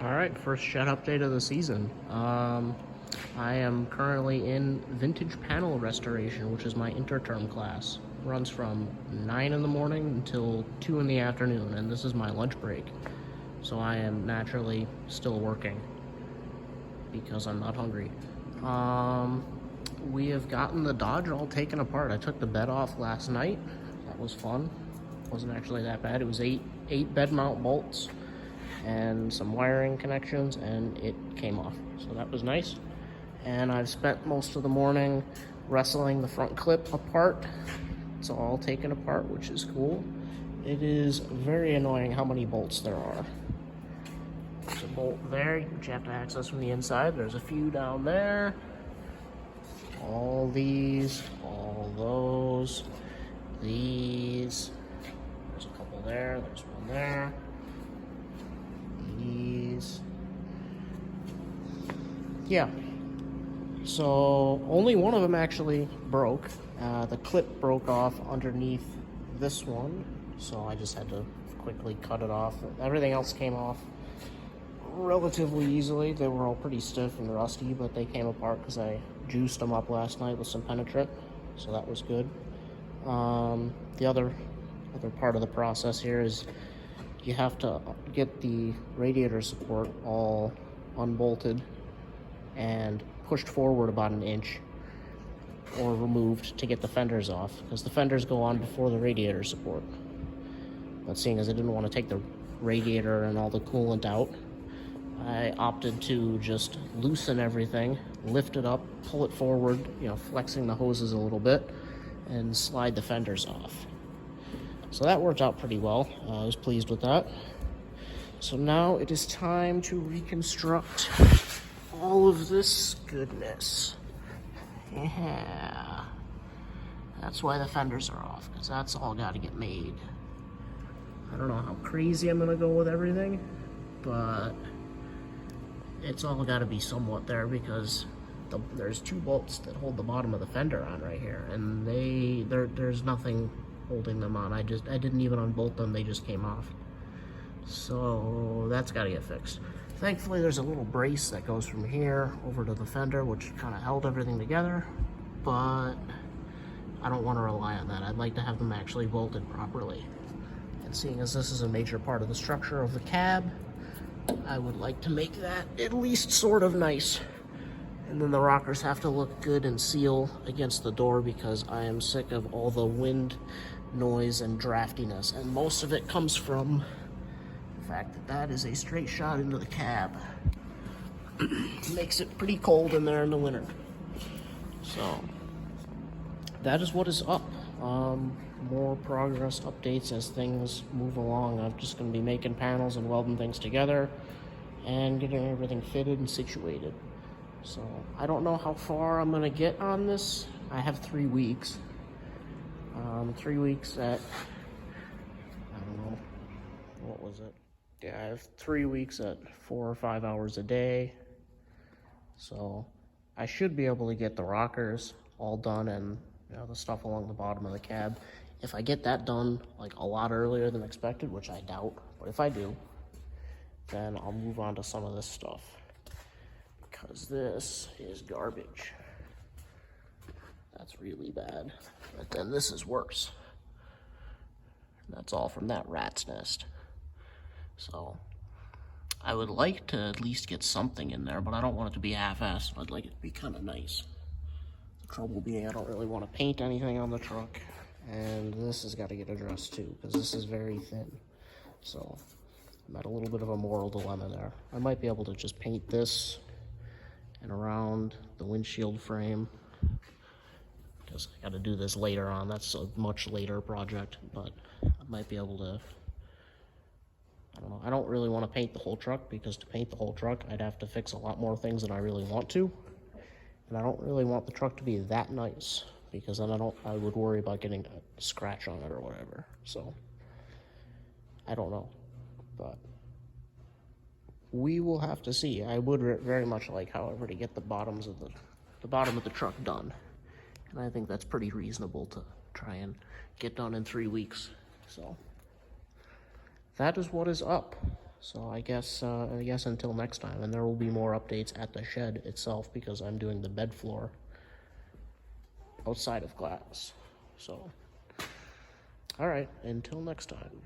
All right, first shed update of the season. I am currently in vintage panel restoration, which is my interterm class. Runs from 9 in the morning until 2 in the afternoon, and this is my lunch break. So I am naturally still working because I'm not hungry. We have gotten the Dodge all taken apart. I took the bed off last night. That was fun. Wasn't actually that bad. It was eight bed mount bolts and some wiring connections, and it came off, so that was nice. And I've spent most of the morning wrestling the front clip apart. It's all taken apart, which is cool. It is very annoying how many bolts there are. There's a bolt there which you have to access from the inside. There's a few down there, all these, all those, these, there's a couple there, there's one there, these. Yeah, so only one of them actually broke. The clip broke off underneath this one, so I just had to quickly cut it off. Everything else came off relatively easily. They were all pretty stiff and rusty, but they came apart because I juiced them up last night with some penetrant, so that was good. The other part of the process here is you have to get the radiator support all unbolted and pushed forward about an inch or removed to get the fenders off, because the fenders go on before the radiator support. But seeing as I didn't want to take the radiator and all the coolant out, I opted to just loosen everything, lift it up, pull it forward, flexing the hoses a little bit, and slide the fenders off. So that worked out pretty well. I was pleased with that. So now it is time to reconstruct all of this goodness. Yeah. That's why the fenders are off, because that's all got to get made. I don't know how crazy I'm going to go with everything, but it's all got to be somewhat there, because there's two bolts that hold the bottom of the fender on right here, and there's nothing holding them on. I didn't even unbolt them, they just came off. So that's got to get fixed. Thankfully there's a little brace that goes from here over to the fender, which kind of held everything together, but I don't want to rely on that. I'd like to have them actually bolted properly. And seeing as this is a major part of the structure of the cab, I would like to make that at least sort of nice. And then the rockers have to look good and seal against the door, because I am sick of all the wind noise and draftiness, and most of it comes from the fact that is a straight shot into the cab. Makes it pretty cold in there in the winter. So that is what is up. More progress updates as things move along. I'm just going to be making panels and welding things together and getting everything fitted and situated. So I don't know how far I'm going to get on this. I have 3 weeks. 3 weeks at, I don't know, what was it? Yeah, I have 3 weeks at 4 or 5 hours a day. So I should be able to get the rockers all done and the stuff along the bottom of the cab. If I get that done like a lot earlier than expected, which I doubt, but if I do, then I'll move on to some of this stuff, because this is garbage. That's really bad. But then this is worse. That's all from that rat's nest. So I would like to at least get something in there, but I don't want it to be half-assed. I'd like it to be kind of nice. The trouble being, I don't really want to paint anything on the truck, and this has got to get addressed too, because this is very thin. So I'm at a little bit of a moral dilemma there. I might be able to just paint this and around the windshield frame, because I got to do this later on. That's a much later project, but I might be able to, I don't know. I don't really want to paint the whole truck, because to paint the whole truck, I'd have to fix a lot more things than I really want to. And I don't really want the truck to be that nice, because then I would worry about getting a scratch on it or whatever. So I don't know, but we will have to see. I would very much like, however, to get the bottom of the truck done. And I think that's pretty reasonable to try and get done in 3 weeks. So that is what is up. So I guess until next time, and there will be more updates at the shed itself because I'm doing the bed floor outside of glass. So, all right, until next time.